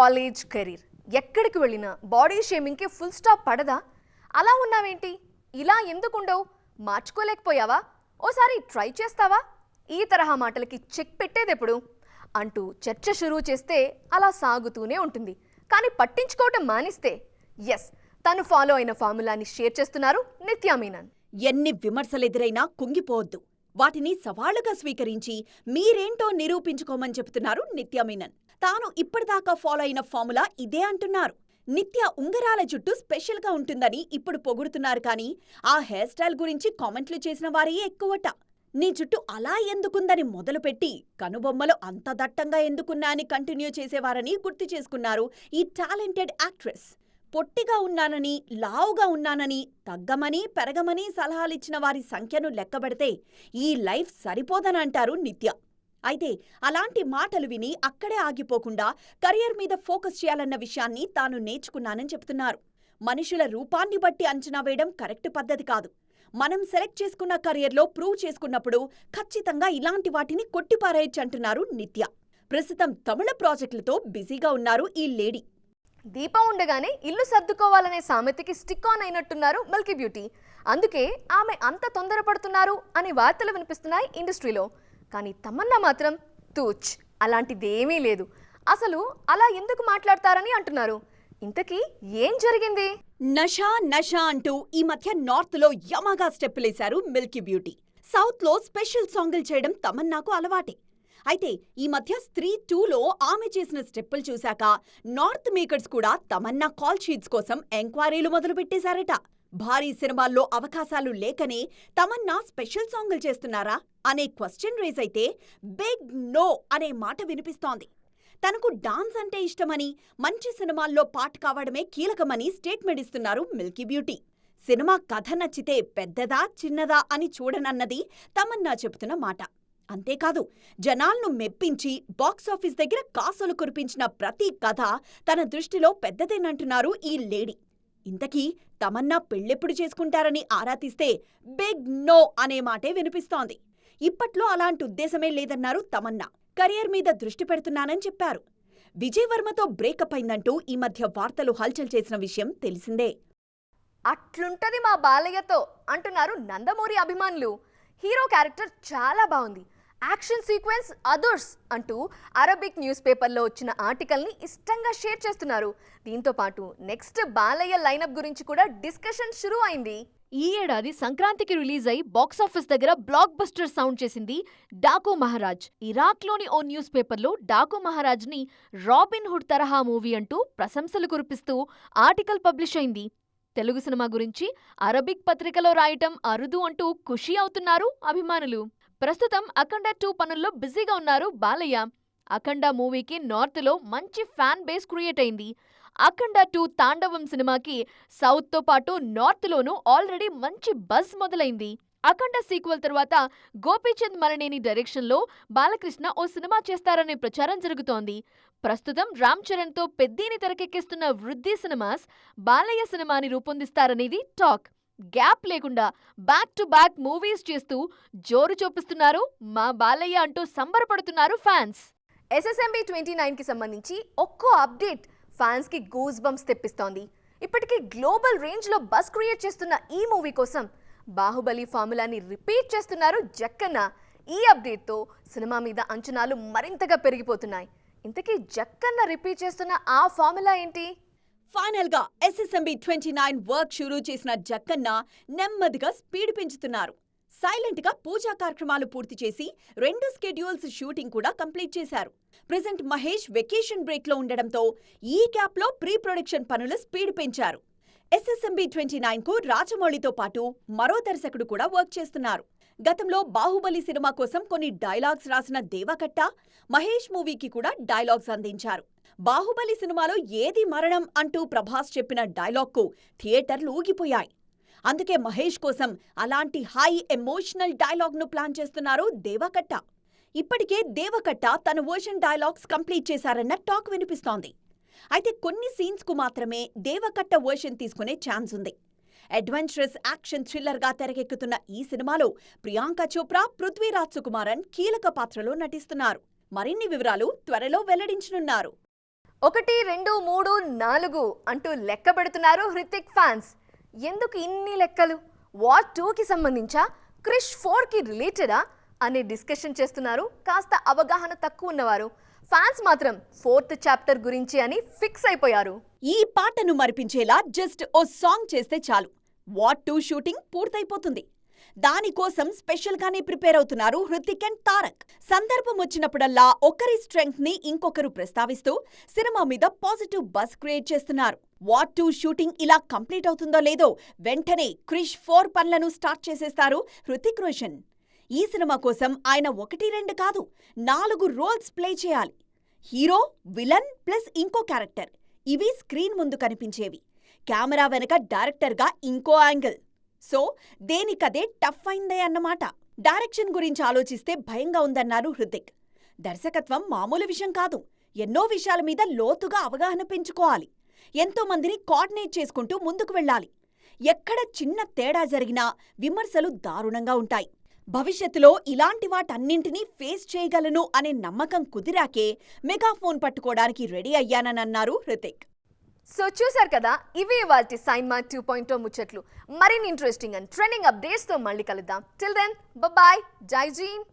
College career ఎక్కడికి వెళ్ళినా body షేమింగ్కి full stop పడదా? అలా ఉన్నావేంటి? ఇలా ఎందుకుండవు? మార్చుకోలేకపోయావా? ఓసారి ట్రై చేస్తావా? ఈ తరహా మాటలకి చెక్ పెట్టేదెప్పుడు అంటూ చర్చ షురూ చేస్తే అలా సాగుతూనే ఉంటుంది. కానీ పట్టించుకోవటం మానిస్తే ఎస్, తను ఫాలో అయిన ఫార్ములాని షేర్ చేస్తున్నారు నిత్యా మీనన్. ఎన్ని విమర్శలెదురైనా కుంగిపోవద్దు, వాటిని సవాళ్లుగా స్వీకరించి మీరేంటో నిరూపించుకోమని చెబుతున్నారు నిత్యా మీనన్. తాను ఇప్పటిదాకా ఫాలో అయిన ఫార్ములా ఇదే అంటున్నారు. నిత్య ఉంగరాల జుట్టు స్పెషల్గా ఉంటుందని ఇప్పుడు పొగుడుతున్నారు, కానీ ఆ హెయిర్ స్టైల్ గురించి కామెంట్లు చేసిన వారే ఎక్కువట. నీ జుట్టు అలా ఎందుకుందని మొదలుపెట్టి కనుబొమ్మలు అంత దట్టంగా ఎందుకున్నా అని కంటిన్యూ చేసేవారని గుర్తు చేసుకున్నారు ఈ టాలెంటెడ్ యాక్ట్రెస్. పొట్టిగా ఉన్నానని, లావుగా ఉన్నానని, తగ్గమని, పెరగమని సలహాలిచ్చిన వారి సంఖ్యను లెక్కబెడితే ఈ లైఫ్ సరిపోదనంటారు నిత్య. అయితే అలాంటి మాటలు విని అక్కడే ఆగిపోకుండా కెరియర్ మీద ఫోకస్ చేయాలన్న విషయాన్ని తాను నేర్చుకున్నానని చెబుతున్నారు. మనుషుల రూపాన్ని బట్టి అంచనా వేయడం కరెక్ట్ పద్ధతి కాదు. మనం సెలెక్ట్ చేసుకున్న కెరియర్లో ప్రూవ్ చేసుకున్నప్పుడు ఖచ్చితంగా ఇలాంటి వాటిని కొట్టిపారేయచ్చంటున్నారు నిత్య. ప్రస్తుతం తమిళ ప్రాజెక్టులతో బిజీగా ఉన్నారు ఈ లేడీ. దీపం ఉండగానే ఇల్లు సర్దుకోవాలనే సామెతకి స్టిక్ ఆన్ అయినట్టున్నారు మిల్కీ బ్యూటీ. అందుకే ఆమె అంత తొందరపడుతున్నారు అనే వార్తలు వినిపిస్తున్నాయి ఇండస్ట్రీలో. కానీ తమన్నా మాత్రం తూచ్, అలాంటిదేమీ లేదు. అసలు అలా ఎందుకు మాట్లాడతారని అంటున్నారు. ఇంతకీ ఏం జరిగింది? నషా నషా అంటూ ఈ మధ్య నార్త్ లో యమగా స్టెప్పులేశారు మిల్కీ బ్యూటీ. సౌత్ లో స్పెషల్ సాంగులు చేయడం తమన్నాకు అలవాటే. అయితే ఈ మధ్య స్త్రీ 2లో ఆమె చేసిన స్టెప్పులు చూశాక నార్త్ మేకర్స్ కూడా తమన్నా కాల్ షీట్స్ కోసం ఎంక్వైరీలు మొదలుపెట్టేశారట. భారీ సినిమాల్లో అవకాశాలు లేకనే తమన్నా స్పెషల్ సాంగులు చేస్తున్నారా అనే క్వశ్చన్ రేజ్ అయితే బిగ్ నో అనే మాట వినిపిస్తోంది. తనకు డాన్స్ అంటే ఇష్టమని, మంచి సినిమాల్లో పార్ట్ కావడమే కీలకమని స్టేట్మెంట్ ఇస్తున్నారు మిల్కీ బ్యూటీ. సినిమా కథ నచ్చితే పెద్దదా చిన్నదా అని చూడనన్నది తమన్నా చెబుతున్న మాట. అంతేకాదు, జనాలను మెప్పించి బాక్సాఫీస్ దగ్గర కాసులు కురిపించిన ప్రతి కథ తన దృష్టిలో పెద్దదేనంటున్నారు ఈ లేడీ. ఇంతకీ తమన్నా పెళ్ళెప్పుడు చేసుకుంటారని ఆరా తీస్తే బిగ్ నో అనే మాటే వినిపిస్తోంది. ఇప్పట్లో అలాంటి ఉద్దేశమే లేదన్నారు తమన్నా. కెరియర్ మీద దృష్టి పెడుతున్నానని చెప్పారు. విజయ్ వర్మతో బ్రేకప్ అయిందంటూ ఈ మధ్య వార్తలు హల్చల్ చేసిన విషయం తెలిసిందే. అట్లుంటది మా బాలయ్యతో అంటున్నారు నందమూరి అభిమానులు. హీరో క్యారెక్టర్ చాలా బాగుంది, యాక్షన్ సీక్వెన్స్ అదర్స్ అంటూ అరబిక్ న్యూస్ పేపర్లో వచ్చిన ఆర్టికల్ని ఇష్టంగా షేర్ చేస్తున్నారు. దీంతో పాటు నెక్స్ట్ బాలయ్య లైనప్ గురించి కూడా డిస్కషన్ షురూ అయింది. ఈ ఏడాది సంక్రాంతికి రిలీజ్ అయి బాక్సాఫీస్ దగ్గర బ్లాక్ బస్టర్ సౌండ్ చేసింది డాకు మహారాజ్. ఇరాక్లోని ఓ న్యూస్ పేపర్లో డాకు మహారాజ్ ని రాబిన్ హుడ్ తరహా మూవీ అంటూ ప్రశంసలు కురిపిస్తూ ఆర్టికల్ పబ్లిష్ అయింది. తెలుగు సినిమా గురించి అరబిక్ పత్రికలో రాయటం అరుదు అంటూ ఖుషీ అవుతున్నారు అభిమానులు. ప్రస్తుతం అఖండ 2 పనుల్లో బిజీగా ఉన్నారు బాలయ్య. అఖండ మూవీకి నార్త్లో మంచి ఫ్యాన్ బేస్ క్రియేట్ అయింది. అఖండ 2 తాండవం సినిమాకి సౌత్తో పాటు నార్త్లోనూ ఆల్రెడీ మంచి బజ్ మొదలైంది. అఖండ సీక్వెల్ తర్వాత గోపీచంద్ మలనేని డైరెక్షన్లో బాలకృష్ణ ఓ సినిమా చేస్తారనే ప్రచారం జరుగుతోంది. ప్రస్తుతం రామ్ చరణ్తో పెద్దీని తెరకెక్కిస్తున్న వృద్ధి సినిమాస్ బాలయ్య సినిమాని రూపొందిస్తారనేది టాక్. గ్యాప్ లేకుండా బ్యాక్ టు బ్యాక్ మూవీస్ చేస్తూ జోరు చూపిస్తున్నారు మా బాలయ్య అంటూ సంబరపడుతున్నారు ఫ్యాన్స్. SSMB 29కి సంబంధించి ఒక్కో అప్డేట్ ఫ్యాన్స్ కి గూస్ బంప్స్ తెప్పిస్తోంది. ఇప్పటికీ గ్లోబల్ రేంజ్ లో బస్ క్రియేట్ చేస్తున్న ఈ మూవీ కోసం బాహుబలి ఫార్ములాని రిపీట్ చేస్తున్నారు జక్కన్న. ఈ అప్డేట్ తో సినిమా మీద అంచనాలు మరింతగా పెరిగిపోతున్నాయి. ఇంతకీ జక్కన్న రిపీట్ చేస్తున్న ఆ ఫార్ములా ఏంటి? ఫైనల్ గా SSMB 29 వర్క్ షురూ చేసిన జక్కన్న నెమ్మదిగా స్పీడ్ పెంచుతున్నారు. సైలెంట్ గా పూజా కార్యక్రమాలు పూర్తి చేసి 2 స్కెడ్యూల్స్ షూటింగ్ కూడా కంప్లీట్ చేశారు. ప్రెజెంట్ మహేష్ వెకేషన్ బ్రేక్ లో ఉండడంతో ఈ గ్యాప్ లో ప్రీ ప్రొడక్షన్ పనులు స్పీడ్ పెంచారు. SSMB 29 కు రాజమౌళితో పాటు మరో దర్శకుడు కూడా వర్క్ చేస్తున్నారు. గతంలో బాహుబలి సినిమా కోసం కొన్ని డైలాగ్స్ రాసిన దేవకట్ట మహేష్ మూవీకి కూడా డైలాగ్స్ అందించారు. బాహుబలి సినిమాలో ఏది మరణం అంటూ ప్రభాస్ చెప్పిన డైలాగ్కు థియేటర్లు ఊగిపోయాయి. అందుకే మహేష్ కోసం అలాంటి హై ఎమోషనల్ డైలాగ్ను ప్లాన్ చేస్తున్నారు దేవకట్ట. ఇప్పటికే దేవకట్ట తన వర్షన్ డైలాగ్స్ కంప్లీట్ చేశారన్న టాక్ వినిపిస్తోంది. అయితే కొన్ని సీన్స్కు మాత్రమే దేవకట్ట వర్షన్ తీసుకునే ఛాన్స్ ఉంది. అడ్వెంచరస్ యాక్షన్ థ్రిల్లర్గా తెరకెక్కుతున్న ఈ సినిమాలో ప్రియాంక చోప్రా, పృథ్వీరాజ్ సుకుమారన్ కీలక పాత్రలో నటిస్తున్నారు. మరిన్ని వివరాలు త్వరలో వెల్లడించనున్నారు. 1 2 3 4 అంటూ లెక్క పెడుతున్నారు హృతిక్ ఫ్యాన్స్. ఎందుకు ఇన్ని లెక్కలు? వార్ 2కి సంబంధించా, క్రిష్ 4కి రిలేటెడా అనే డిస్కషన్ చేస్తున్నారు కాస్త అవగాహన తక్కువ ఉన్నవారు. ఫ్యాన్స్ మాత్రం 4th చాప్టర్ గురించి అని ఫిక్స్ అయిపోయారు. ఈ పాటను మరిపించేలా జస్ట్ ఓ సాంగ్ చేస్తే చాలు, వార్ 2 షూటింగ్ పూర్తయిపోతుంది. దానికోసం స్పెషల్ గానే ప్రిపేర్ అవుతున్నారు హృతిక్ అండ్ తారక్. సందర్భం వచ్చినప్పుడల్లా ఒకరి స్ట్రెంగ్త్ ని ఇంకొకరు ప్రస్తావిస్తూ సినిమా మీద పాజిటివ్ బజ్ క్రియేట్ చేస్తున్నారు. వార్ 2 షూటింగ్ ఇలా కంప్లీట్ అవుతుందో లేదో వెంటనే క్రిష్ 4 పనులను స్టార్ట్ చేసేస్తారు హృతిక్ రోషన్. ఈ సినిమా కోసం ఆయన 1 2 కాదు 4 రోల్స్ ప్లే చేయాలి. హీరో, విలన్ ప్లస్ ఇంకో క్యారెక్టర్, ఇవి స్క్రీన్ ముందు కనిపించేవి. కెమెరా వెనక డైరెక్టర్గా ఇంకో యాంగిల్. సో దేనికదే టఫ్ అయిందే అన్నమాట. డైరెక్షన్ గురించి ఆలోచిస్తే భయంగా ఉందన్నారు హృతిక్. దర్శకత్వం మామూలు విషయం కాదు, ఎన్నో విషయాల మీద లోతుగా అవగాహన పెంచుకోవాలి. ఎంతో మందిని కోఆర్డినేట్ చేసుకుంటూ ముందుకు వెళ్ళాలి. ఎక్కడ చిన్న తేడా జరిగినా విమర్శలు దారుణంగా ఉంటాయి. భవిష్యత్తులో ఇలాంటి వాటన్నింటినీ ఫేస్ చేయగలను అనే నమ్మకం కుదిరాకే మెగాఫోన్ పట్టుకోవడానికి రెడీ అయ్యానన్నారు హృతిక్. సో చూశారు కదా, ఇవే వాటి సైన్మా 2.0 ముచ్చట్లు. మరిన్ని ఇంట్రెస్టింగ్ అండ్ ట్రెండింగ్ అప్డేట్స్తో మళ్ళీ కలుద్దాం. టిల్ దెన్ బాయ్, జై జీన్.